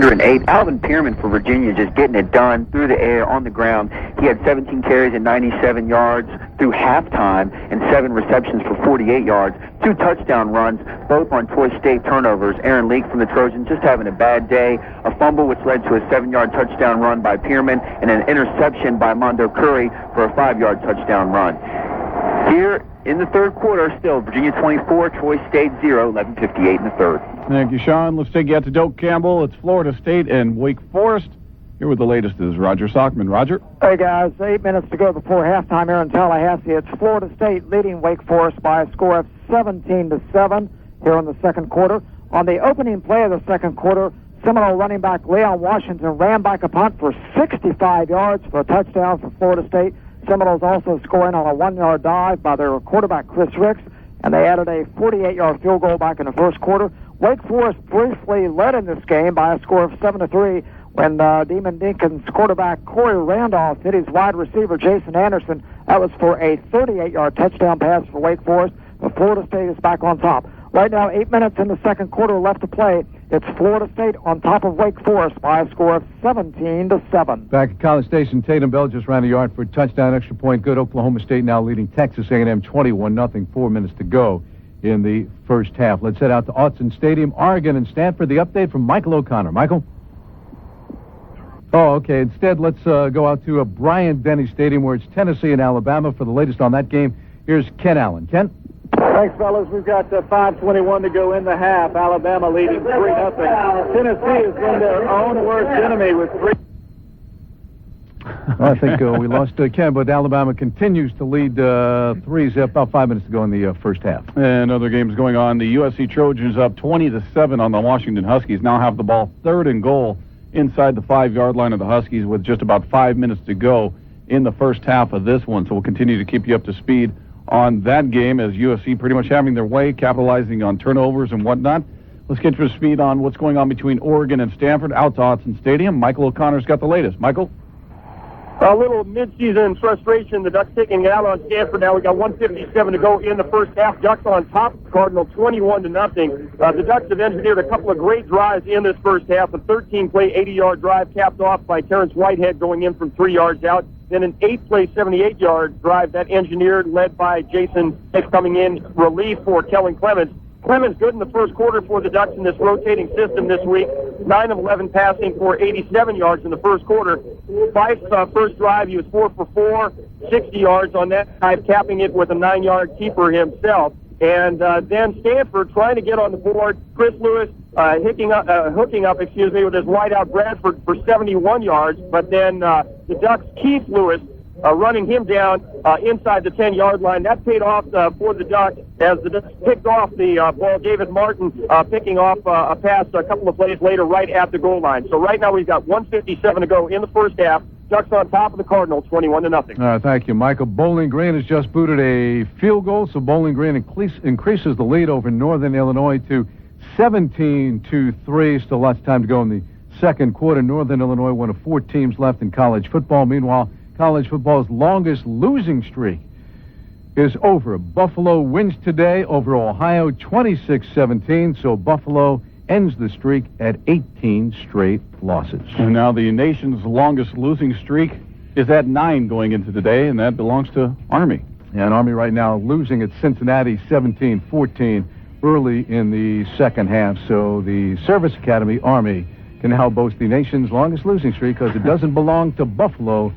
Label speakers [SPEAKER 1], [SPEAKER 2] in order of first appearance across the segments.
[SPEAKER 1] 108. Alvin Pearman for Virginia just getting it done through the air, on the ground. He had 17 carries and 97 yards through halftime and 7 receptions for 48 yards. 2 touchdown runs, both on Troy State turnovers. Aaron Leak from the Trojans just having a bad day. A fumble which led to a 7-yard touchdown run by Pearman and an interception by Mondo Curry for a 5-yard touchdown run. Here in the third quarter, still Virginia 24, Troy State 0, 11:58 in the third.
[SPEAKER 2] Thank you, Sean. Let's take you out to Doak Campbell. It's Florida State and Wake Forest. Here with the latest is Roger Sockman. Roger?
[SPEAKER 3] Hey, guys. 8 minutes to go before halftime here in Tallahassee. It's Florida State leading Wake Forest by a score of 17-7 here in the second quarter. On the opening play of the second quarter, Seminole running back Leon Washington ran back a punt for 65 yards for a touchdown for Florida State. Seminoles also scoring on a 1-yard dive by their quarterback Chris Ricks, and they added a 48-yard field goal back in the first quarter. Wake Forest briefly led in this game by a score of 7-3 when Demon Deacon's quarterback Corey Randolph hit his wide receiver Jason Anderson. That was for a 38-yard touchdown pass for Wake Forest, but Florida State is back on top. Right now, 8 minutes in the second quarter left to play. It's Florida State on top of Wake Forest by a score of 17-7.
[SPEAKER 4] Back at College Station, Tatum Bell just ran a yard for a touchdown, extra point good. Oklahoma State now leading Texas A&M 21-0, 4 minutes to go in the first half. Let's head out to Autzen Stadium, Oregon and Stanford. The update from Michael O'Connor. Michael? Oh, okay. Instead, let's go out to Bryant-Denny Stadium where it's Tennessee and Alabama. For the latest on that game, here's Ken Allen. Ken?
[SPEAKER 5] Thanks, fellas. We've got 5:21 to go in the half. Alabama leading 3-0. Tennessee has been their own worst enemy with 3.
[SPEAKER 4] Well, I think we lost Ken, but Alabama continues to lead 3-0. About 5 minutes to go in the first half.
[SPEAKER 2] And other games going on. The USC Trojans up 20-7 on the Washington Huskies. Now have the ball 3rd and goal inside the 5-yard line of the Huskies with just about 5 minutes to go in the first half of this one. So we'll continue to keep you up to speed on that game as USC pretty much having their way, capitalizing on turnovers and whatnot. Let's get you to speed on what's going on between Oregon and Stanford out to Autzen Stadium. Michael O'Connor's got the latest. Michael?
[SPEAKER 5] A little midseason frustration. The Ducks taking it out on Stanford now. We got 1:57 to go in the first half. Ducks on top. Cardinal 21-0. The Ducks have engineered a couple of great drives in this first half. A 13-play, 80-yard drive capped off by Terrence Whitehead going in from 3 yards out. Then an 8-play, 78-yard drive that engineered, led by Jason Hicks coming in relief for Kellen Clemens. Clemens good in the first quarter for the Ducks in this rotating system this week. 9 of 11 passing for 87 yards in the first quarter. Fife's first drive, he was 4 for 4, 60 yards on that drive, capping it with a 9-yard keeper himself. And then Stanford trying to get on the board. Chris Lewis hooking up, with his wideout Bradford for 71 yards. But then the Ducks' Keith Lewis running him down inside the 10-yard line. That paid off for the Ducks as the Ducks picked off the ball. David Martin picking off a pass a couple of plays later right at the goal line. So right now we've got 1:57 to go in the first half. Ducks on top of the Cardinals, 21-0.
[SPEAKER 4] Thank you, Michael. Bowling Green has just booted a field goal, so Bowling Green increases the lead over Northern Illinois to 17-3. Still lots of time to go in the second quarter. Northern Illinois, one of 4 teams left in college football. Meanwhile, college football's longest losing streak is over. Buffalo wins today over Ohio, 26-17, so Buffalo ends the streak at 18 straight losses.
[SPEAKER 2] And now the nation's longest losing streak is at 9 going into today, and that belongs to Army.
[SPEAKER 4] Yeah, and Army right now losing at Cincinnati 17-14 early in the second half. So the Service Academy Army can now boast the nation's longest losing streak because it doesn't belong to Buffalo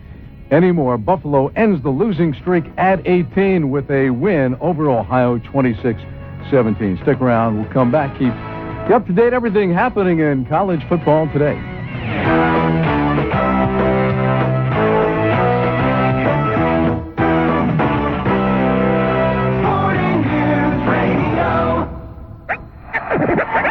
[SPEAKER 4] anymore. Buffalo ends the losing streak at 18 with a win over Ohio 26-17. Stick around. We'll come back. Keep up to date everything happening in college football today.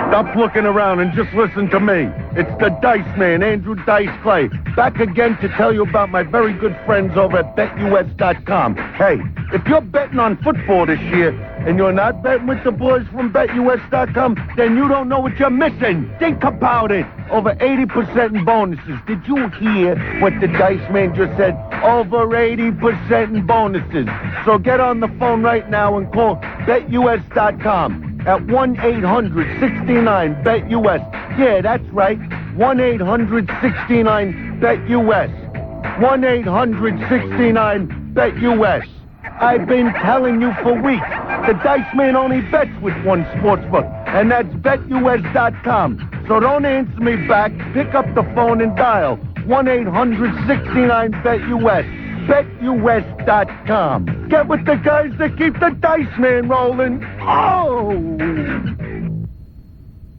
[SPEAKER 6] Stop looking around and just listen to me. It's the Dice Man, Andrew Dice Clay, back again to tell you about my very good friends over at BetUS.com. Hey, if you're betting on football this year and you're not betting with the boys from BetUS.com, then you don't know what you're missing. Think about it. Over 80% in bonuses. Did you hear what the Dice Man just said? Over 80% in bonuses. So get on the phone right now and call BetUS.com at 1-800-69-BET-US. Yeah, that's right. 1-800-69-BET-US. 1-800-69-BET-US. I've been telling you for weeks. The Dice Man only bets with one sportsbook, and that's BetUS.com. So don't answer me back. Pick up the phone and dial 1-800-69-BET-US. BetUS.com. Get with the guys that keep the Dice Man rolling. Oh!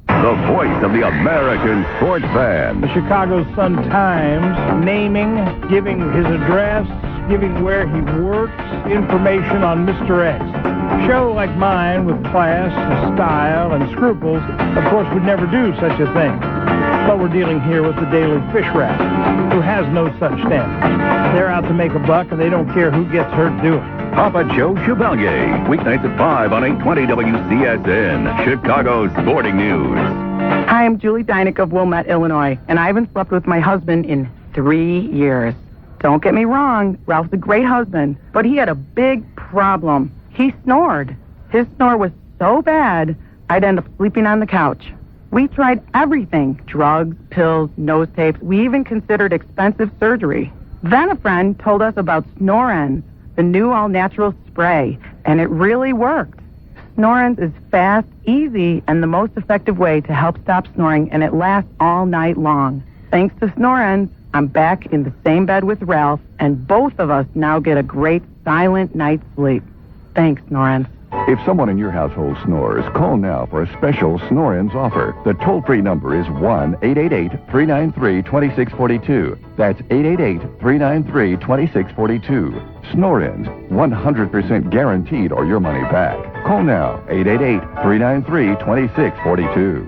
[SPEAKER 7] The voice of the American sports fan.
[SPEAKER 8] The Chicago Sun-Times naming, giving his address, giving where he works, information on Mr. X. A show like mine with class, style, and scruples, of course, would never do such a thing. But we're dealing here with the Daily Fish Rat, who has no such standards. They're out to make a buck, and they don't care who gets hurt doing it.
[SPEAKER 7] Papa Joe Chevalier, weeknights at 5 on 820 WCSN, Chicago's Sporting News.
[SPEAKER 9] Hi, I'm Julie Dynick of Wilmette, Illinois, and I haven't slept with my husband in 3 years. Don't get me wrong, Ralph's a great husband, but he had a big problem. He snored. His snore was so bad, I'd end up sleeping on the couch. We tried everything, drugs, pills, nose tapes. We even considered expensive surgery. Then a friend told us about Snorens, the new all-natural spray, and it really worked. Snorens is fast, easy, and the most effective way to help stop snoring, and it lasts all night long. Thanks to Snorens, I'm back in the same bed with Ralph, and both of us now get a great silent night's sleep. Thanks, Snorens.
[SPEAKER 7] If someone in your household snores, call now for a special Snorens offer. The toll-free number is 1-888-393-2642. That's 888-393-2642. Snorens, 100% guaranteed or your money back. Call now, 888-393-2642.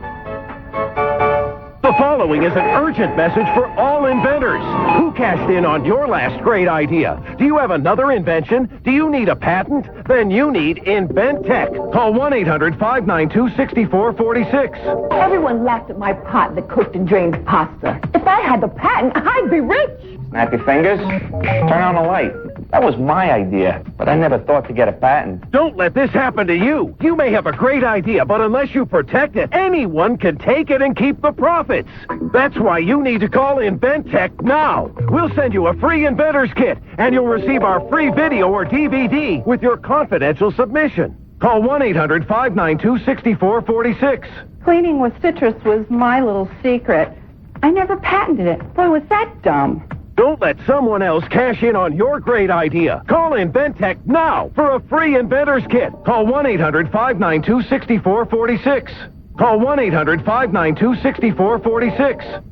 [SPEAKER 10] The following is an urgent message for all inventors. Who cashed in on your last great idea? Do you have another invention? Do you need a patent? Then you need InventTech. Call 1-800-592-6446.
[SPEAKER 11] Everyone laughed at my pot that cooked and drained pasta. If I had the patent, I'd be rich.
[SPEAKER 12] Snap your fingers, turn on the light. That was my idea, but I never thought to get a patent.
[SPEAKER 10] Don't let this happen to you. You may have a great idea, but unless you protect it, anyone can take it and keep the profits. That's why you need to call InventTech now. We'll send you a free inventor's kit, and you'll receive our free video or DVD with your confidential submission. Call 1-800-592-6446.
[SPEAKER 11] Cleaning with citrus was my little secret. I never patented it. Boy, was that dumb.
[SPEAKER 10] Don't let someone else cash in on your great idea. Call InventTech now for a free inventor's kit. Call 1-800-592-6446. Call 1-800-592-6446.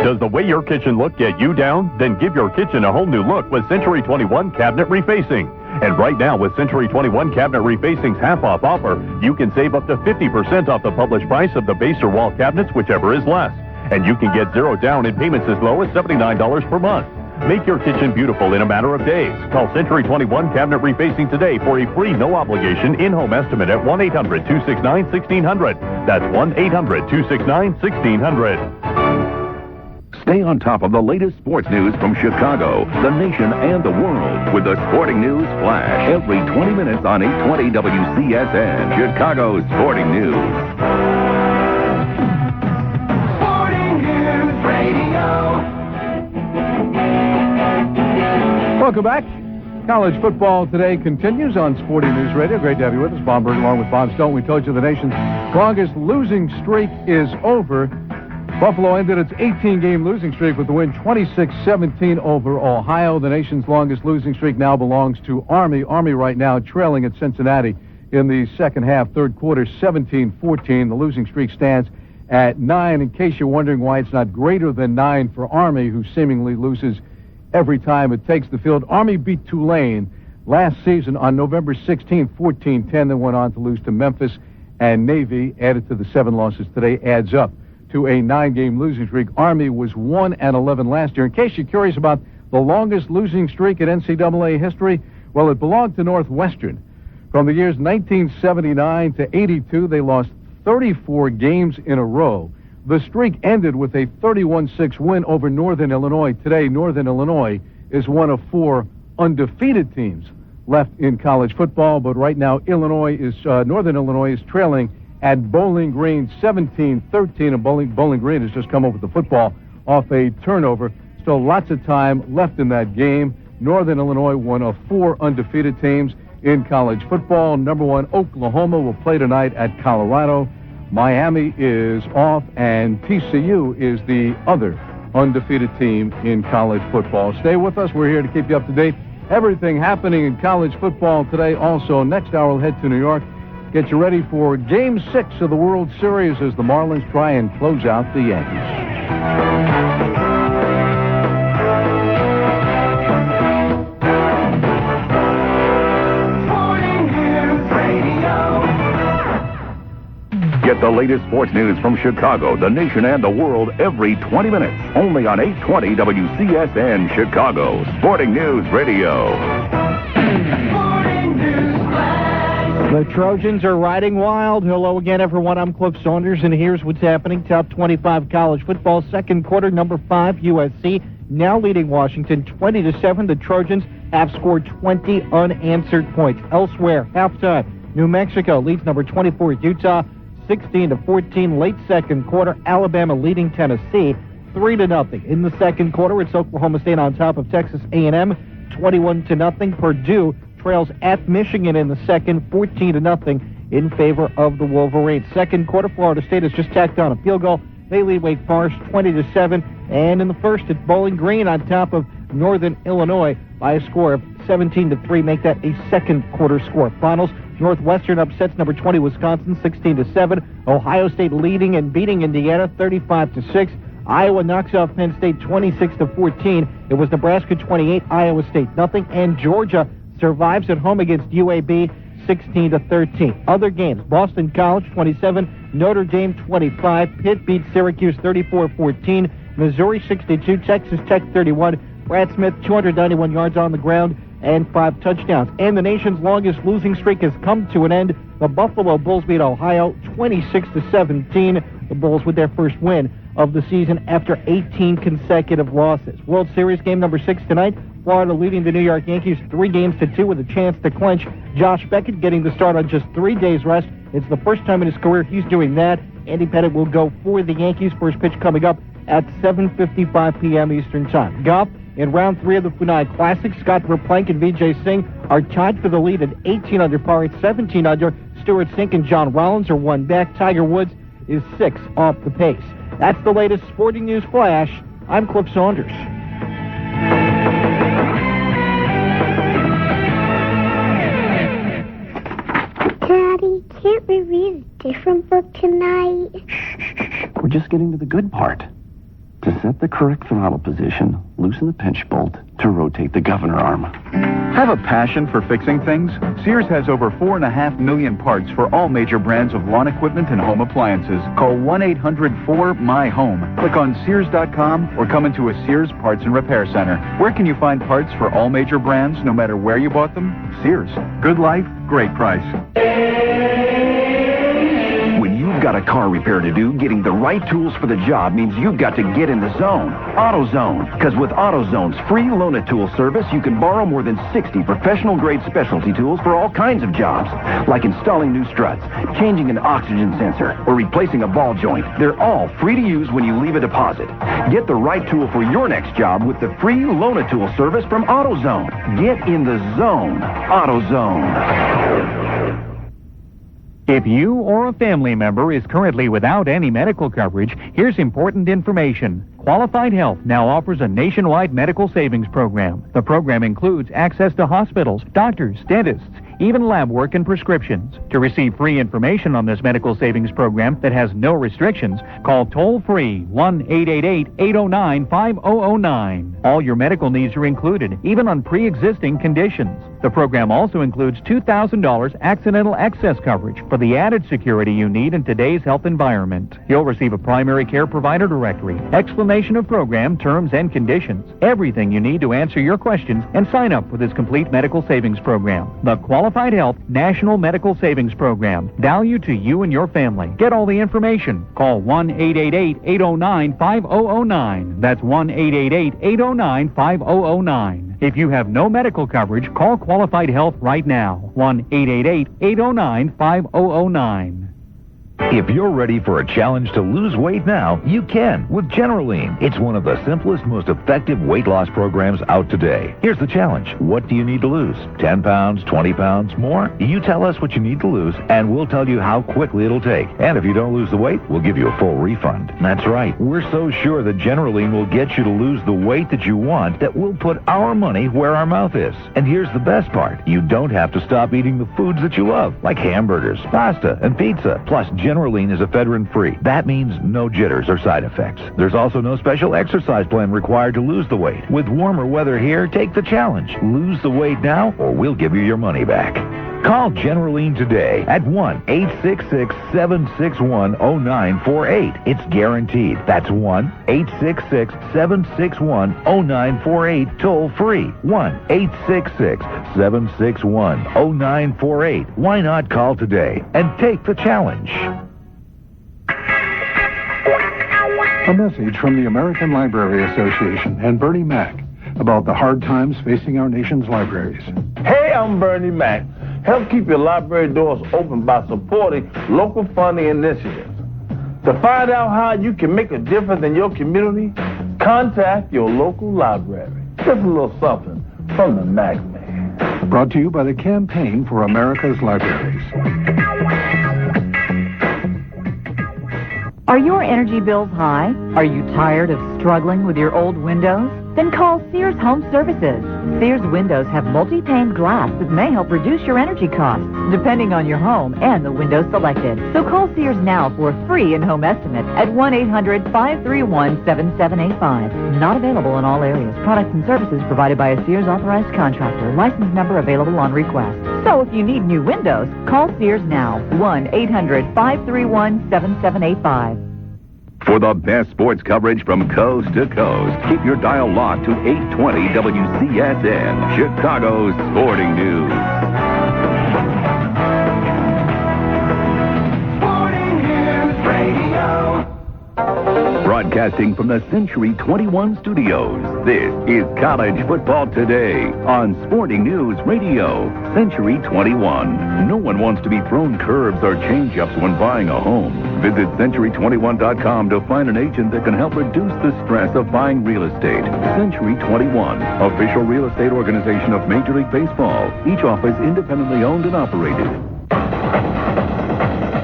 [SPEAKER 13] Does the way your kitchen look get you down? Then give your kitchen a whole new look with Century 21 cabinet refacing. And right now, with Century 21 cabinet refacing's half-off offer, you can save up to 50% off the published price of the base or wall cabinets, whichever is less. And you can get zero down in payments as low as $79 per month. Make your kitchen beautiful in a matter of days. Call Century 21 Cabinet Refacing today for a free, no-obligation in-home estimate at 1-800-269-1600. That's 1-800-269-1600.
[SPEAKER 7] Stay on top of the latest sports news from Chicago, the nation, and the world with the Sporting News Flash every 20 minutes on 820 WCSN, Chicago's Sporting News.
[SPEAKER 4] Welcome back. College football today continues on Sporting News Radio. Great to have you with us. Bob Bird along with Bob Stone. We told you the nation's longest losing streak is over. Buffalo ended its 18-game losing streak with the win 26-17 over Ohio. The nation's longest losing streak now belongs to Army. Army right now trailing at Cincinnati in the second half, third quarter, 17-14. The losing streak stands at 9. In case you're wondering why it's not greater than 9 for Army, who seemingly loses every time it takes the field. Army beat Tulane last season on November 16, 14-10, then went on to lose to Memphis and Navy. Added to the 7 losses today adds up to a 9-game losing streak. Army was 1-11 last year. In case you're curious about the longest losing streak in NCAA history, well, it belonged to Northwestern. From the years 1979 to 82, they lost 34 games in a row. The streak ended with a 31-6 win over Northern Illinois. Today, Northern Illinois is one of 4 undefeated teams left in college football, but right now Northern Illinois is trailing at Bowling Green, 17-13. And Bowling Green has just come up with the football off a turnover. Still lots of time left in that game. Northern Illinois, one of 4 undefeated teams in college football. Number 1, Oklahoma will play tonight at Colorado. Miami is off, and TCU is the other undefeated team in college football. Stay with us. We're here to keep you up to date. Everything happening in college football today. Also, next hour, we'll head to New York. Get you ready for Game 6 of the World Series as the Marlins try and close out the Yankees.
[SPEAKER 7] Get the latest sports news from Chicago, the nation, and the world every 20 minutes. Only on 820 WCSN Chicago. Sporting News Radio.
[SPEAKER 14] The Trojans are riding wild. Hello again, everyone. I'm Cliff Saunders, and here's what's happening. Top 25 college football, second quarter, number 5, USC, now leading Washington 20-7. The Trojans have scored 20 unanswered points. Elsewhere, halftime, New Mexico leads number 24, Utah, 16-14. Late second quarter, Alabama leading Tennessee 3-0. In the second quarter, it's Oklahoma State on top of Texas A&M 21-0. Purdue trails at Michigan in the second 14-0 in favor of the Wolverines. Second quarter, Florida State has just tacked on a field goal. They lead Wake Forest 20-7. And in the first, it's Bowling Green on top of Northern Illinois by a score of 17-3. Make that a second quarter score. Finals, Northwestern upsets number 20 Wisconsin 16-7. Ohio State leading and beating Indiana 35-6. Iowa knocks off Penn State 26-14. It was Nebraska 28, Iowa State nothing, and Georgia survives at home against UAB 16-13. Other games: Boston College 27, Notre Dame 25. Pitt beats Syracuse 34-14. Missouri 62, Texas Tech 31. Brad Smith 291 yards on the ground and 5 touchdowns. And the nation's longest losing streak has come to an end. The Buffalo Bulls beat Ohio 26-17. The Bulls with their first win of the season after 18 consecutive losses. World Series game number 6 tonight. Florida leading the New York Yankees 3-2 with a chance to clinch. Josh Beckett getting the start on just 3 days rest. It's the first time in his career he's doing that. Andy Pettitte will go for the Yankees. First pitch coming up at 7:55 p.m. Eastern Time. Golf. In round 3 of the Funai Classic, Scott Verplank and Vijay Singh are tied for the lead at 18 under par at 17 under. Stuart Sink and John Rollins are 1 back. Tiger Woods is 6 off the pace. That's the latest sporting news flash. I'm Cliff Saunders.
[SPEAKER 15] Daddy, can't we read a different book tonight?
[SPEAKER 16] We're just getting to the good part. To set the correct throttle position, loosen the pinch bolt to rotate the governor arm.
[SPEAKER 17] Have a passion for fixing things? Sears has over 4.5 million parts for all major brands of lawn equipment and home appliances. Call 1-800-4MY-HOME. Click on Sears.com or come into a Sears Parts and Repair Center. Where can you find parts for all major brands, no matter where you bought them? Sears. Good life, great price.
[SPEAKER 16] When you've got a car repair to do, getting the right tools for the job means you've got to get in the zone. AutoZone. Because with AutoZone's free Loan-A-Tool service, you can borrow more than 60 professional-grade specialty tools for all kinds of jobs, like installing new struts, changing an oxygen sensor, or replacing a ball joint. They're all free to use when you leave a deposit. Get the right tool for your next job with the free Loan-A-Tool service from AutoZone. Get in the zone. AutoZone.
[SPEAKER 18] If you or a family member is currently without any medical coverage, here's important information. Qualified Health now offers a nationwide medical savings program. The program includes access to hospitals, doctors, dentists, even lab work and prescriptions. To receive free information on this medical savings program that has no restrictions, call toll-free 1-888-809-5009. All your medical needs are included, even on pre-existing conditions. The program also includes $2,000 accidental excess coverage for the added security you need in today's health environment. You'll receive a primary care provider directory, explanation of program terms and conditions, everything you need to answer your questions and sign up for this complete medical savings program. The Qualified Health National Medical Savings Program. Value to you and your family. Get all the information. Call 1-888-809-5009. That's 1-888-809-5009. If you have no medical coverage, call Qualified Health right now. 1-888-809-5009.
[SPEAKER 7] If you're ready for a challenge to lose weight now, you can with Generline. It's one of the simplest, most effective weight loss programs out today. Here's the challenge. What do you need to lose? 10 pounds, 20 pounds, more? You tell us what you need to lose, and we'll tell you how quickly it'll take. And if you don't lose the weight, we'll give you a full refund. That's right. We're so sure that Generline will get you to lose the weight that you want that we'll put our money where our mouth is. And here's the best part. You don't have to stop eating the foods that you love, like hamburgers, pasta, and pizza. Plus, Generline is ephedrine-free. That means no jitters or side effects. There's also no special exercise plan required to lose the weight. With warmer weather here, take the challenge. Lose the weight now, or we'll give you your money back. Call Generline today at 1-866-761-0948. It's guaranteed. That's 1-866-761-0948, toll free. 1-866-761-0948. Why not call today and take the challenge?
[SPEAKER 19] A message from the American Library Association and Bernie Mac about the hard times facing our nation's libraries.
[SPEAKER 20] Hey, I'm Bernie Mac. Help keep your library doors open by supporting local funding initiatives. To find out how you can make a difference in your community, contact your local library. Just a little something from the Mac Man.
[SPEAKER 19] Brought to you by the Campaign for America's Libraries.
[SPEAKER 21] Are your energy bills high? Are you tired of struggling with your old windows? Then call Sears Home Services. Sears windows have multi-pane glass that may help reduce your energy costs, depending on your home and the window selected. So call Sears now for a free in-home estimate at 1-800-531-7785. Not available in all areas. Products and services provided by a Sears authorized contractor. License number available on request. So if you need new windows, call Sears now. 1-800-531-7785.
[SPEAKER 7] For the best sports coverage from coast to coast, keep your dial locked to 820 WCSN, Chicago's Sporting News.
[SPEAKER 22] Sporting News Radio.
[SPEAKER 7] Broadcasting from the Century 21 studios, this is College Football Today on Sporting News Radio, Century 21. No one wants to be thrown curves or change-ups when buying a home. Visit Century21.com to find an agent that can help reduce the stress of buying real estate. Century 21, official real estate organization of Major League Baseball. Each office independently owned and operated.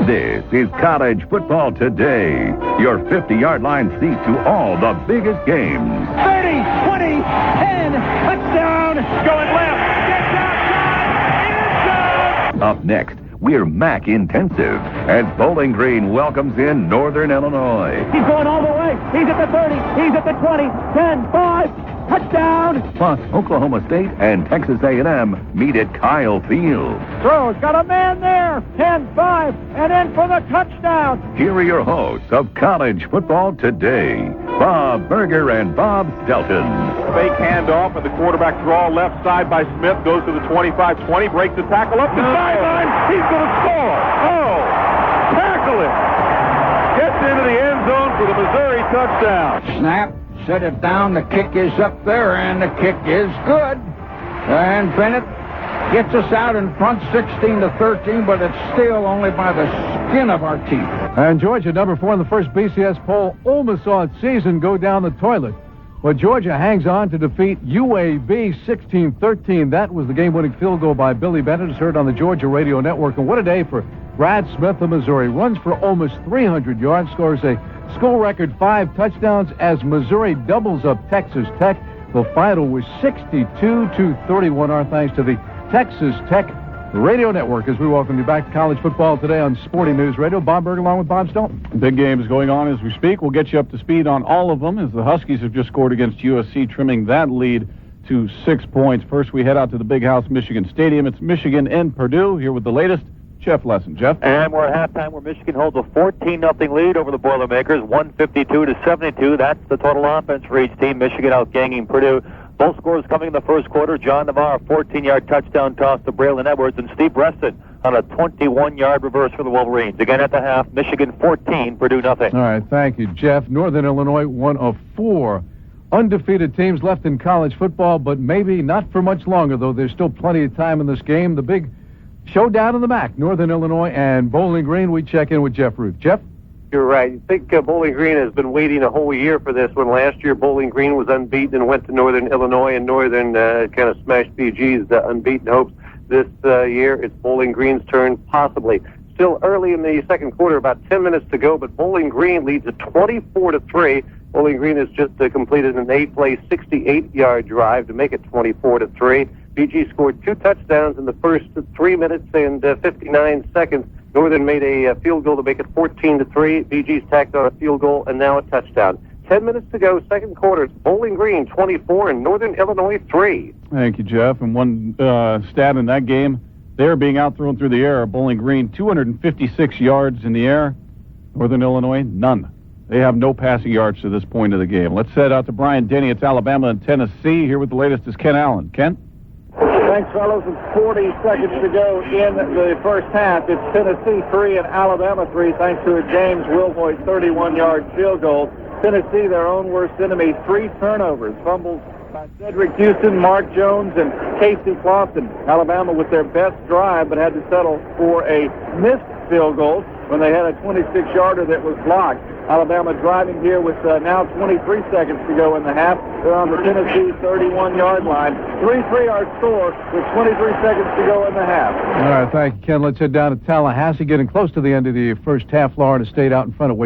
[SPEAKER 7] This is College Football Today, your 50-yard line seat to all the biggest games.
[SPEAKER 22] 30, 20, 10, touchdown, going left, gets outside, end zone.
[SPEAKER 7] Up next, we're Mac Intensive as Bowling Green welcomes in Northern Illinois.
[SPEAKER 22] He's going all the way. He's at the 30, he's at the 20, 10, 5, touchdown.
[SPEAKER 7] Plus, Oklahoma State and Texas A&M meet at Kyle Field.
[SPEAKER 3] Throws, got a man there, 10-5, and in for the touchdown.
[SPEAKER 7] Here are your hosts of College Football Today, Bob Berger and Bob Stelton.
[SPEAKER 23] Fake handoff and the quarterback draw left side by Smith, goes to the 25-20, breaks the tackle up the sideline. He's going to score. Oh, tackle it. Gets into the end zone for the Missouri touchdown.
[SPEAKER 24] Snap, set it down, the kick is up there, and the kick is good. And Bennett gets us out in front 16-13, but it's still only by the skin of our teeth.
[SPEAKER 4] And Georgia, number 4 in the first BCS poll, almost saw its season go down the toilet. But Georgia hangs on to defeat UAB 16-13. That was the game-winning field goal by Billy Bennett. It's heard on the Georgia Radio Network. And what a day for Brad Smith of Missouri. Runs for almost 300 yards, scores a school record 5 touchdowns as Missouri doubles up Texas Tech. The final was 62-31. Our thanks to the Texas Tech Radio Network as we welcome you back to College Football Today on Sporting News Radio. Bob Berger along with Bob Stelton.
[SPEAKER 2] Big games going on as we speak. We'll get you up to speed on all of them as the Huskies have just scored against USC, trimming that lead to 6 points. First, we head out to the Big House Michigan Stadium. It's Michigan and Purdue. Here with the latest, Jeff Lesson. Jeff?
[SPEAKER 25] And we're at halftime where Michigan holds a 14-0 lead over the Boilermakers, 152-72. That's the total offense for each team. Michigan outganging Purdue. Both scores coming in the first quarter. John Navarre, a 14-yard touchdown toss to Braylon Edwards, and Steve Reston on a 21-yard reverse for the Wolverines. Again at the half, Michigan 14, Purdue nothing.
[SPEAKER 4] All right, thank you, Jeff. Northern Illinois, one of 4 undefeated teams left in college football, but maybe not for much longer, though there's still plenty of time in this game. The big Showdown in the MAC, Northern Illinois and Bowling Green. We check in with Jeff Ruth. Jeff?
[SPEAKER 1] You're right. I think Bowling Green has been waiting a whole year for this one. Last year, Bowling Green was unbeaten and went to Northern Illinois, and Northern kind of smashed BG's unbeaten hopes. This year, it's Bowling Green's turn, possibly. Still early in the second quarter, about 10 minutes to go, but Bowling Green leads at 24-3. Bowling Green has just completed an 8-play, 68-yard drive to make it 24-3. BG scored 2 touchdowns in the first 3 minutes and 59 seconds. Northern made a field goal to make it 14-3. BG's tacked on a field goal and now a touchdown. 10 minutes to go, second quarter. It's Bowling Green 24 and Northern Illinois 3.
[SPEAKER 2] Thank you, Jeff. And one stat in that game, they're being outthrown through the air. Bowling Green 256 yards in the air. Northern Illinois, none. They have no passing yards to this point of the game. Let's head out to Brian Denny. It's Alabama and Tennessee. Here with the latest is Ken Allen. Ken?
[SPEAKER 5] Thanks, fellows. It's 40 seconds to go in the first half. It's Tennessee 3 and Alabama 3, thanks to a James Wilvoit 31-yard field goal. Tennessee, their own worst enemy, 3 turnovers. Fumbles by Cedric Houston, Mark Jones, and Casey Clausen. Alabama with their best drive, but had to settle for a missed field goal when they had a 26-yarder that was blocked. Alabama driving here with now 23 seconds to go in the half. They're on the Tennessee 31-yard line. 3-3 our score with 23 seconds to go in the half.
[SPEAKER 4] All right, thank you, Ken. Let's head down to Tallahassee, getting close to the end of the first half. Florida State out in front of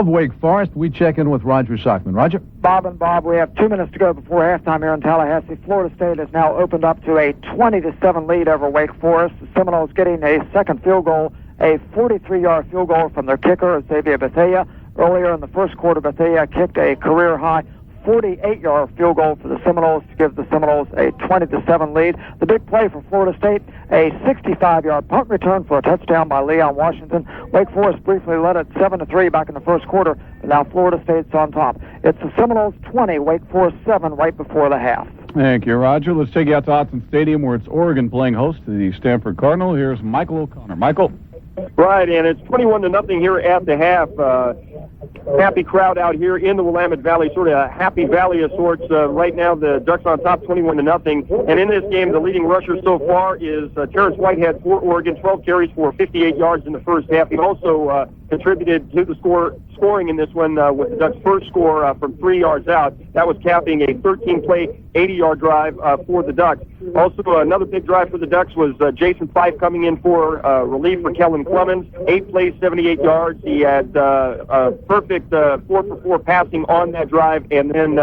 [SPEAKER 4] Wake Forest. We check in with Roger Sockman. Roger?
[SPEAKER 3] Bob and Bob, we have 2 minutes to go before halftime here in Tallahassee. Florida State has now opened up to a 20-7 lead over Wake Forest. The Seminoles getting a second field goal, a 43-yard field goal from their kicker, Xavier Bethea. Earlier in the first quarter, Bethea kicked a career-high 48-yard field goal for the Seminoles to give the Seminoles a 20-7 lead. The big play for Florida State, a 65-yard punt return for a touchdown by Leon Washington. Wake Forest briefly led it 7-3 back in the first quarter, but now Florida State's on top. It's the Seminoles 20, Wake Forest 7 right before the half.
[SPEAKER 2] Thank you, Roger. Let's take you out to Autzen Stadium, where it's Oregon playing host to the Stanford Cardinal. Here's Michael O'Connor. Michael?
[SPEAKER 6] Right, and it's 21-0 here at the half. Happy crowd out here in the Willamette Valley, sort of a happy valley of sorts. Right now, the Ducks on top, 21-0. And in this game, the leading rusher so far is Terrence Whitehead for Oregon, 12 carries for 58 yards in the first half. He also contributed to the scoring in this one with the Ducks' first score from 3 yards out. That was capping a 13-play, 80-yard drive for the Ducks. Also, another big drive for the Ducks was Jason Fife coming in for relief for Kellen Clemens. 8 plays, 78 yards. He had a perfect 4-for-4 passing on that drive, and then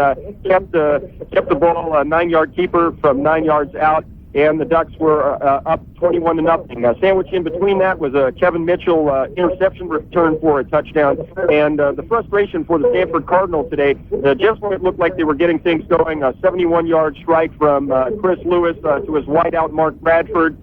[SPEAKER 6] kept the ball a 9-yard keeper from 9 yards out. And the Ducks were up 21-0. Sandwiched in between that was a Kevin Mitchell interception return for a touchdown. And the frustration for the Stanford Cardinal today, just when it looked like they were getting things going, a 71-yard strike from Chris Lewis to his wideout Mark Bradford.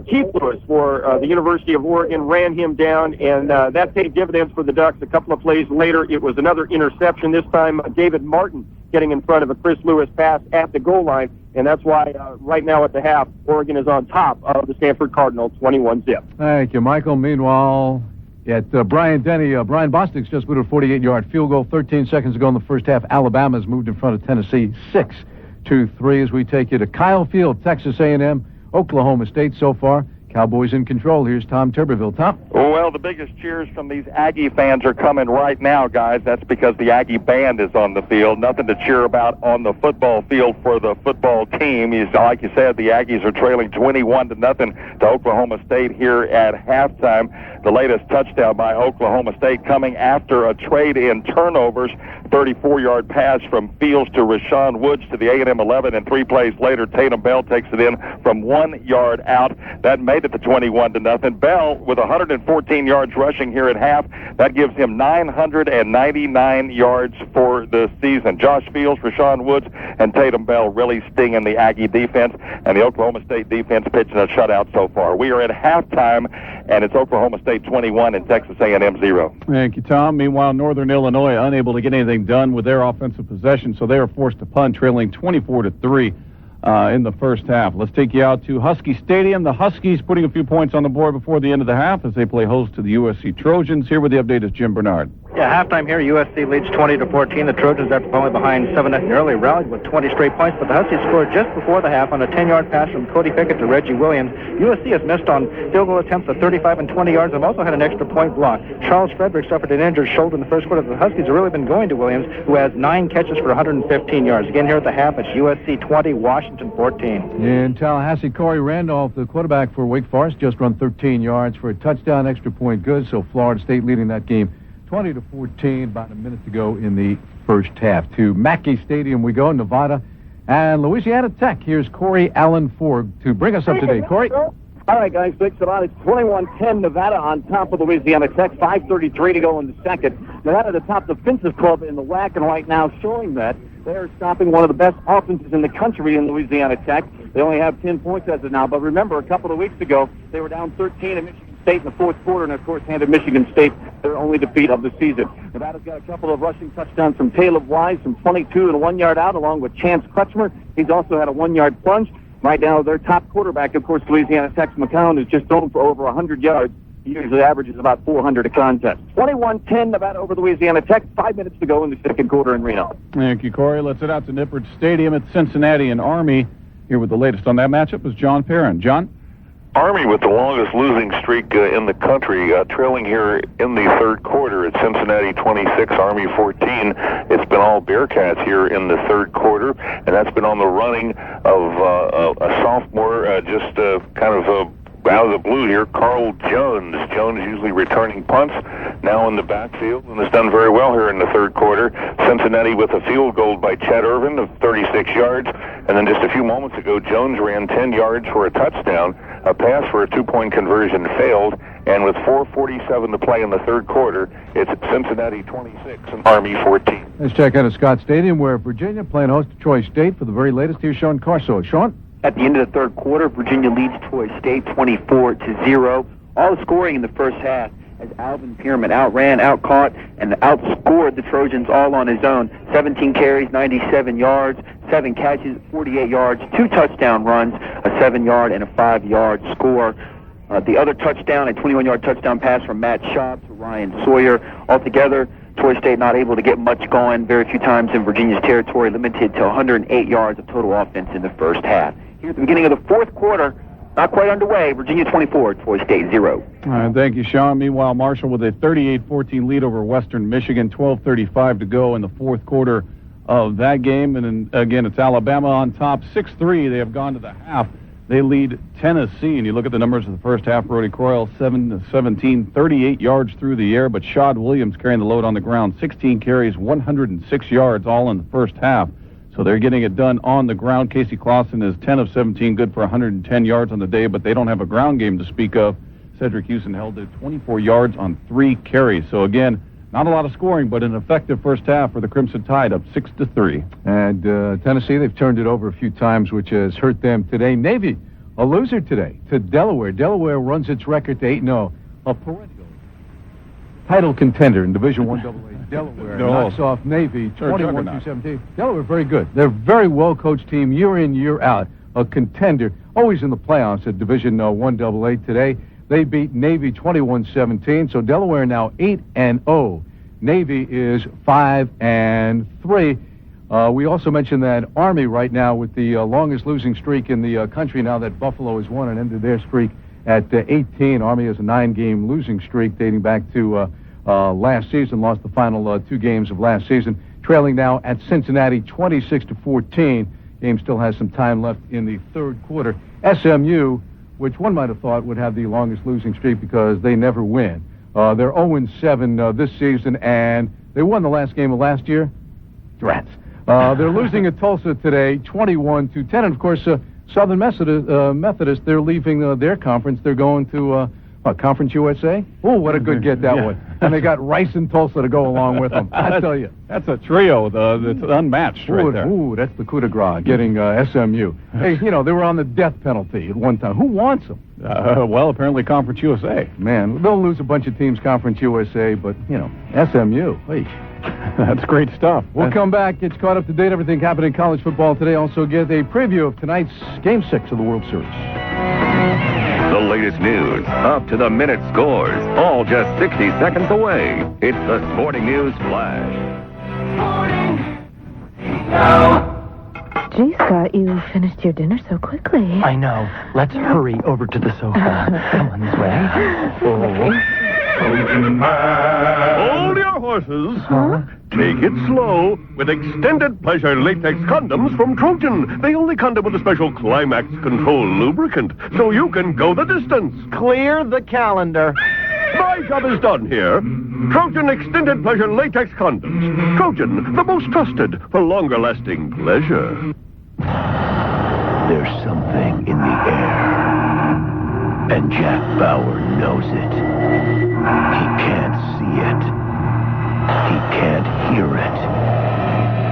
[SPEAKER 6] Keith Lewis for the University of Oregon ran him down, and that paid dividends for the Ducks. A couple of plays later, it was another interception, this time David Martin getting in front of a Chris Lewis pass at the goal line. And that's why right now at the half, Oregon is on top of the Stanford Cardinals, 21-0.
[SPEAKER 4] Thank you, Michael. Meanwhile, at Brian Denny, Brian Bostic's just moved a 48-yard field goal 13 seconds ago in the first half. Alabama's moved in front of Tennessee 6-3 as we take you to Kyle Field, Texas A&M, Oklahoma State so far. Cowboys in control. Here's Tom Tuberville. Tom?
[SPEAKER 8] Well, the biggest cheers from these Aggie fans are coming right now, guys. That's because the Aggie band is on the field. Nothing to cheer about on the football field for the football team. Like you said, the Aggies are trailing 21-0 to Oklahoma State here at halftime. The latest touchdown by Oklahoma State coming after a trade in turnovers. 34-yard pass from Fields to Rashawn Woods to the A&M 11, and 3 plays later, Tatum Bell takes it in from 1 yard out. That made it to 21-0. Bell with 114 yards rushing here at half. That gives him 999 yards for the season. Josh Fields, Rashawn Woods, and Tatum Bell really stinging the Aggie defense, and the Oklahoma State defense pitching a shutout so far. We are at halftime, and it's Oklahoma State 21 and Texas A&M 0.
[SPEAKER 2] Thank you, Tom. Meanwhile, Northern Illinois unable to get anything done with their offensive possession, so they are forced to punt, trailing 24-3 in the first half. Let's take you out to Husky Stadium. The Huskies putting a few points on the board before the end of the half as they play host to the USC Trojans. Here with the update is Jim Bernard.
[SPEAKER 9] Yeah, halftime here, USC leads 20-14. The Trojans, after falling behind 7-0 early, rallied with 20 straight points, but the Huskies scored just before the half on a 10-yard pass from Cody Pickett to Reggie Williams. USC has missed on field goal attempts of 35 and 20 yards. They've also had an extra point block. Charles Frederick suffered an injured shoulder in the first quarter. The Huskies have really been going to Williams, who has 9 catches for 115 yards. Again, here at the half, it's USC 20, Washington 14.
[SPEAKER 4] In Tallahassee, Corey Randolph, the quarterback for Wake Forest, just run 13 yards for a touchdown, extra point good, so Florida State leading that game 20-14, about a minute to go in the first half. To Mackey Stadium we go, Nevada and Louisiana Tech. Here's Corey Allen Ford to bring us up to date. Corey?
[SPEAKER 10] All right, guys, thanks a lot. It's 21-10 Nevada on top of Louisiana Tech. 5:33 to go in the second. Nevada, the top defensive club in the WAC, and right now showing that they are stopping one of the best offenses in the country in Louisiana Tech. They only have 10 points as of now, but remember, a couple of weeks ago, they were down 13 at Michigan State in the fourth quarter, and of course handed Michigan State their only defeat of the season. Nevada's got a couple of rushing touchdowns from Caleb Wise from 22 and 1 yard out, along with Chance Kretschmer. He's also had a 1 yard plunge. Right now, their top quarterback, of course, Louisiana Tech's McCown, is just thrown for over 100 yards. He usually averages about 400 a contest. 21-10 Nevada over Louisiana Tech. 5 minutes to go in the second quarter in Reno.
[SPEAKER 2] Thank you, Corey. Let's head out to Nippert Stadium at Cincinnati and Army. Here with the latest on that matchup is John Perrin. John?
[SPEAKER 11] Army with the longest losing streak in the country, trailing here in the third quarter at Cincinnati 26, Army 14. It's been all Bearcats here in the third quarter, and that's been on the running of a sophomore, kind of out of the blue here, Carl Jones. Jones usually returning punts, now in the backfield, and has done very well here in the third quarter. Cincinnati with a field goal by Chet Irvin of 36 yards, and then just a few moments ago, Jones ran 10 yards for a touchdown. A pass for a two-point conversion failed, and with 4:47 to play in the third quarter, it's Cincinnati 26 and Army 14.
[SPEAKER 4] Let's check out of Scott Stadium, where Virginia playing host to Troy State for the very latest. Here's Sean Corso. Sean?
[SPEAKER 12] At the end of the third quarter, Virginia leads Troy State 24-0. All the scoring in the first half as Alvin Pierman outran, outcaught, and outscored the Trojans all on his own. 17 carries, 97 yards, 7 catches, 48 yards, 2 touchdown runs, a 7-yard and a 5-yard score. The other touchdown, a 21-yard touchdown pass from Matt Schaub to Ryan Sawyer. Altogether, Troy State not able to get much going very few times in Virginia's territory, limited to 108 yards of total offense in the first half. Here at the beginning of the fourth quarter, not quite underway, Virginia 24, Troy State 0.
[SPEAKER 2] All right, thank you, Sean. Meanwhile, Marshall with a 38-14 lead over Western Michigan, 12:35 to go in the fourth quarter of that game. And then, again, it's Alabama on top, 6-3. They have gone to the half. They lead Tennessee, and you look at the numbers of the first half. Brody Croyle, 7-17, 38 yards through the air, but Shad Williams carrying the load on the ground, 16 carries, 106 yards, all in the first half. So they're getting it done on the ground. Casey Clausen is 10 of 17, good for 110 yards on the day, but they don't have a ground game to speak of. Cedric Houston held it 24 yards on 3 carries. So again, not a lot of scoring, but an effective first half for the Crimson Tide, up 6-3.
[SPEAKER 4] And Tennessee, they've turned it over a few times, which has hurt them today. Navy, a loser today to Delaware. Delaware runs its record to 8-0. A perennial title contender in Division I AA. Delaware knocks off Navy 21-17. Delaware very good. They're a very well-coached team year in, year out. A contender, always in the playoffs at Division I AA. Today, they beat Navy 21-17. So Delaware now 8-0. Navy is 5-3. We also mentioned that Army right now with the longest losing streak in the country now that Buffalo has won and ended their streak at 18. Army has a 9-game losing streak dating back to last season, lost the final 2 games of last season, trailing now at Cincinnati 26-14. Game still has some time left in the third quarter. SMU, which one might have thought would have the longest losing streak because they never win. They're 0-7 this season, and they won the last game of last year. Drats. They're losing at Tulsa today, 21-10. And, of course, Southern Methodist, they're leaving their conference. They're going to Conference USA? Oh, what a good get that was. And they got Rice and Tulsa to go along with them. I tell you.
[SPEAKER 2] That's a trio that's unmatched right there.
[SPEAKER 4] Ooh, that's the coup de grace, getting SMU. Hey, they were on the death penalty at one time. Who wants them?
[SPEAKER 2] Well, apparently Conference USA.
[SPEAKER 4] Man, they'll lose a bunch of teams, Conference USA, but, SMU. Hey.
[SPEAKER 2] That's great stuff.
[SPEAKER 4] We'll come back. It's caught up to date. Everything happening in college football today. Also get a preview of tonight's Game 6 of the World Series.
[SPEAKER 7] The latest news, up-to-the-minute scores, all just 60 seconds away. It's the Sporting News Flash.
[SPEAKER 13] Gee, Scott, you finished your dinner so quickly.
[SPEAKER 14] I know. Let's hurry over to the sofa. Come on this way.
[SPEAKER 15] Hold your horses. Huh? Take it slow with extended pleasure latex condoms from Trojan. They only condom with a special climax control lubricant, so you can go the distance.
[SPEAKER 14] Clear the calendar.
[SPEAKER 15] My job is done here. Trojan extended pleasure latex condoms. Trojan, the most trusted for longer lasting pleasure.
[SPEAKER 16] There's something in the air, and Jack Bauer knows it. He can't see it. He can't hear it.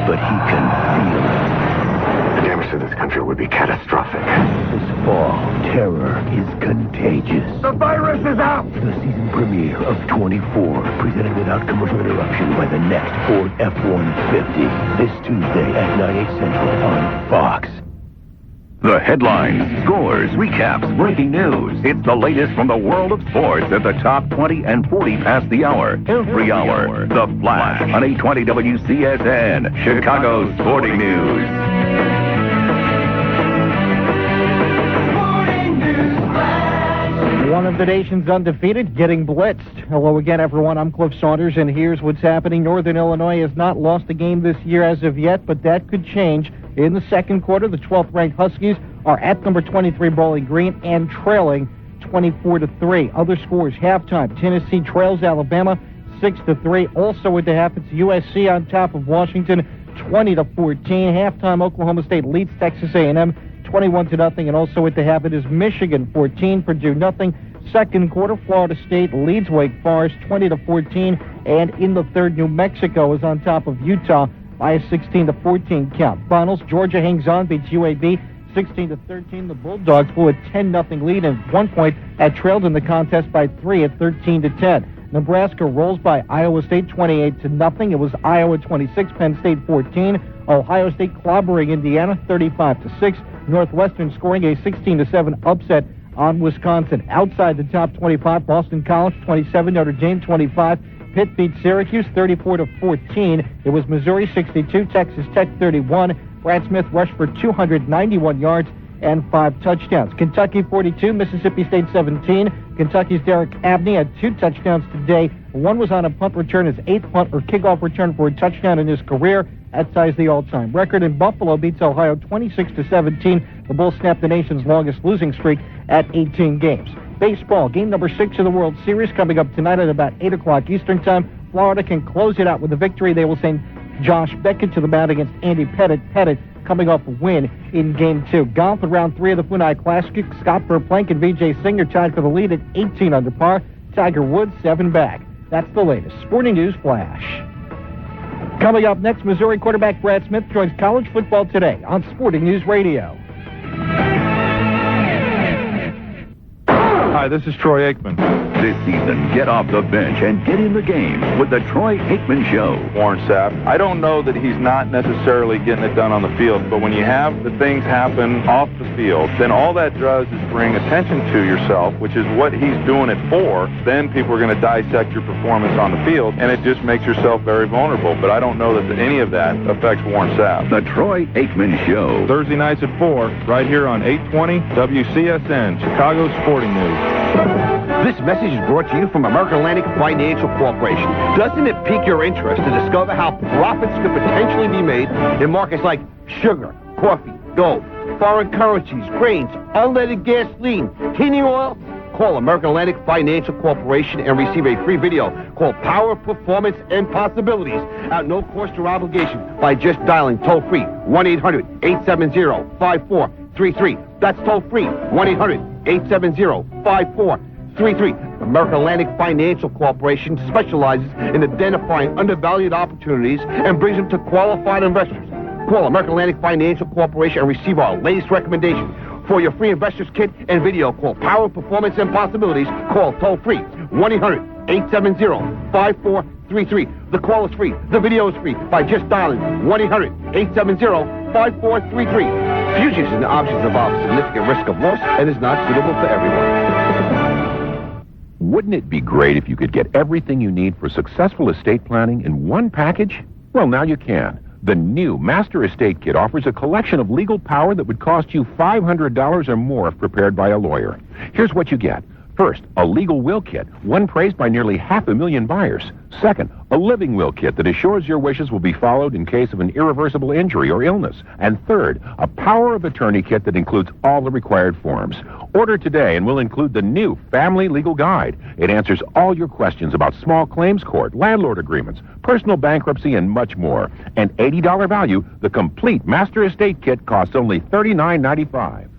[SPEAKER 16] But he can feel it.
[SPEAKER 17] The damage to this country would be catastrophic.
[SPEAKER 16] This fall, terror is contagious.
[SPEAKER 17] The virus is out!
[SPEAKER 16] The season premiere of 24, presented without commercial interruption by the next Ford F-150. This Tuesday at 9/8 Central on Fox.
[SPEAKER 7] The headlines, scores, recaps, breaking news. It's the latest from the world of sports at the top 20 and 40 past the hour. Every hour. The Flash on 820 WCSN, Chicago's Sporting News.
[SPEAKER 14] One of the nation's undefeated, getting blitzed. Hello again, everyone. I'm Cliff Saunders, and here's what's happening. Northern Illinois has not lost a game this year as of yet, but that could change. In the second quarter, the 12th-ranked Huskies are at number 23 Bowling Green and trailing 24-3. Other scores, halftime, Tennessee trails Alabama 6-3. Also at the half, it's USC on top of Washington 20-14. Halftime, Oklahoma State leads Texas A&M 21-0, and also at the half, it is Michigan 14, Purdue 0. Second quarter, Florida State leads Wake Forest 20-14, and in the third, New Mexico is on top of Utah by a 16-14 count. Finals, Georgia hangs on, beats UAB 16-13. The Bulldogs blew a 10-0 lead and 1 point at trailed in the contest by 3 at 13-10. Nebraska rolls by Iowa State 28-0. It was Iowa 26, Penn State 14. Ohio State clobbering Indiana 35-6. Northwestern scoring a 16-7 upset on Wisconsin. Outside the top 25, Boston College 27, Notre Dame 25. Pitt beat Syracuse 34-14. It was Missouri 62, Texas Tech 31. Brad Smith rushed for 291 yards and 5 touchdowns. Kentucky 42, Mississippi State 17. Kentucky's Derek Abney had 2 touchdowns today. One was on a punt return, his 8th punt or kickoff return for a touchdown in his career. That ties the all-time record. And Buffalo beats Ohio 26-17. The Bulls snapped the nation's longest losing streak at 18 games. Baseball, game number 6 of the World Series coming up tonight at about 8 o'clock Eastern Time. Florida can close it out with a victory. They will send Josh Beckett to the mound against Andy Pettit. Pettit coming off a win in Game 2. Golf at round 3 of the Funai Classic. Scott Verplank and Vijay Singh are tied for the lead at 18 under par. Tiger Woods 7 back. That's the latest Sporting News Flash. Coming up next, Missouri quarterback Brad Smith joins College Football Today on Sporting News Radio.
[SPEAKER 2] Hi, this is Troy Aikman.
[SPEAKER 7] This season, get off the bench and get in the game with the Troy Aikman Show.
[SPEAKER 2] Warren Sapp, I don't know that he's not necessarily getting it done on the field, but when you have the things happen off the field, then all that does is bring attention to yourself, which is what he's doing it for. Then people are going to dissect your performance on the field, and it just makes yourself very vulnerable. But I don't know that any of that affects Warren Sapp.
[SPEAKER 7] The Troy Aikman Show.
[SPEAKER 2] Thursday nights at 4, right here on 820 WCSN, Chicago Sporting News.
[SPEAKER 26] This message is brought to you from American Atlantic Financial Corporation. Doesn't it pique your interest to discover how profits could potentially be made in markets like sugar, coffee, gold, foreign currencies, grains, unleaded gasoline, heating oil? Call American Atlantic Financial Corporation and receive a free video called Power, Performance, and Possibilities at no cost or obligation by just dialing toll-free 1-800-870-5433. That's toll-free 1-800-870-5433. American Atlantic Financial Corporation specializes in identifying undervalued opportunities and brings them to qualified investors. Call American Atlantic Financial Corporation and receive our latest recommendation. For your free investors kit and video called Power, Performance, and Possibilities, call toll-free 1-800-870-5433. The call is free. The video is free by just dialing 1-800-870-5433. Futures and options involve significant risk of loss and is not suitable for everyone.
[SPEAKER 7] Wouldn't it be great if you could get everything you need for successful estate planning in one package? Well, now you can. The new Master Estate Kit offers a collection of legal power that would cost you $500 or more if prepared by a lawyer. Here's what you get. First, a legal will kit, one praised by nearly 500,000 buyers. Second, a living will kit that assures your wishes will be followed in case of an irreversible injury or illness. And third, a power of attorney kit that includes all the required forms. Order today and we'll include the new Family Legal Guide. It answers all your questions about small claims court, landlord agreements, personal bankruptcy, and much more. An $80 value, the complete Master Estate Kit costs only $39.95.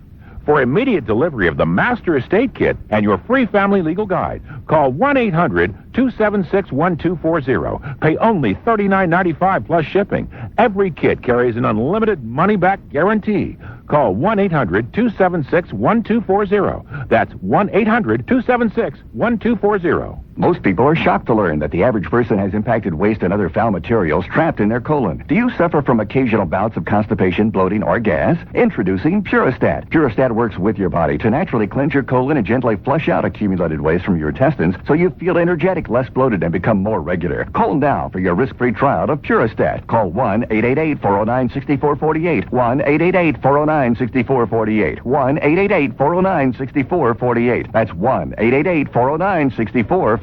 [SPEAKER 7] For immediate delivery of the Master Estate Kit and your free Family Legal Guide, call 1-800-276-1240. Pay only $39.95 plus shipping. Every kit carries an unlimited money-back guarantee. Call 1-800-276-1240. That's 1-800-276-1240.
[SPEAKER 18] Most people are shocked to learn that the average person has impacted waste and other foul materials trapped in their colon. Do you suffer from occasional bouts of constipation, bloating, or gas? Introducing Puristat. Puristat works with your body to naturally cleanse your colon and gently flush out accumulated waste from your intestines so you feel energetic, less bloated, and become more regular. Call now for your risk-free trial of Puristat. Call 1-888-409-6448. 1-888-409-6448. 1-888-409-6448. That's 1-888-409-6448.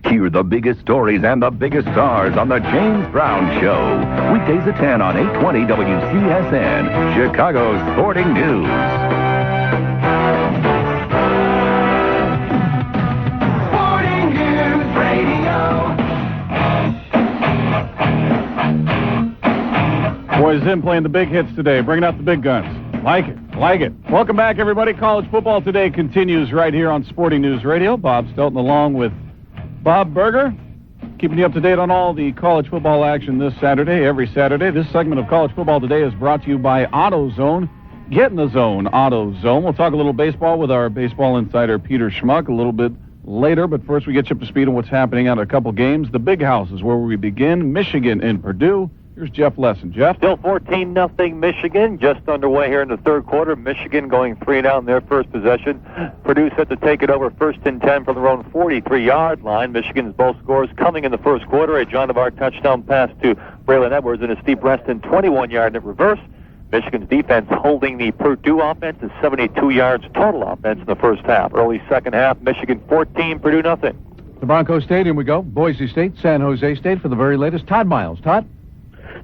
[SPEAKER 7] Hear the biggest stories and the biggest stars on the James Brown Show. Weekdays at 10 on 820 WCSN, Chicago's Sporting News.
[SPEAKER 17] Sporting News Radio.
[SPEAKER 2] Boys in playing the big hits today, bringing out the big guns. Like it. Welcome back, everybody. College football today continues right here on Sporting News Radio. Bob Stelton along with Bob Berger, keeping you up to date on all the college football action this Saturday, every Saturday. This segment of College Football Today is brought to you by AutoZone. Get in the zone, AutoZone. We'll talk a little baseball with our baseball insider, Peter Schmuck, a little bit later. But first, we get you up to speed on what's happening at a couple games. The Big House is where we begin. Michigan and Purdue. Here's Jeff Lesson. Jeff?
[SPEAKER 25] Still 14-0 Michigan, just underway here in the third quarter. Michigan going 3-0 in their first possession. Purdue set to take it over first and 10 from their own 43-yard line. Michigan's both scores coming in the first quarter. A John DeVar touchdown pass to Braylon Edwards and a Steve Reston 21-yard in reverse. Michigan's defense holding the Purdue offense to 72 yards total offense in the first half. Early second half, Michigan 14, Purdue nothing.
[SPEAKER 4] To Bronco Stadium we go. Boise State, San Jose State for the very latest. Todd Miles. Todd?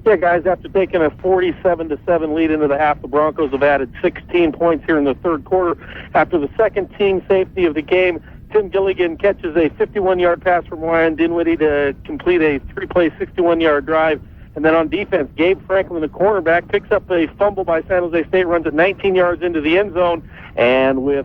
[SPEAKER 6] Yeah, guys, after taking a 47-7 lead into the half, the Broncos have added 16 points here in the third quarter. After the second team safety of the game, Tim Gilligan catches a 51-yard pass from Ryan Dinwiddie to complete a three-play 61-yard drive. And then on defense, Gabe Franklin, the cornerback, picks up a fumble by San Jose State, runs it 19 yards into the end zone, and with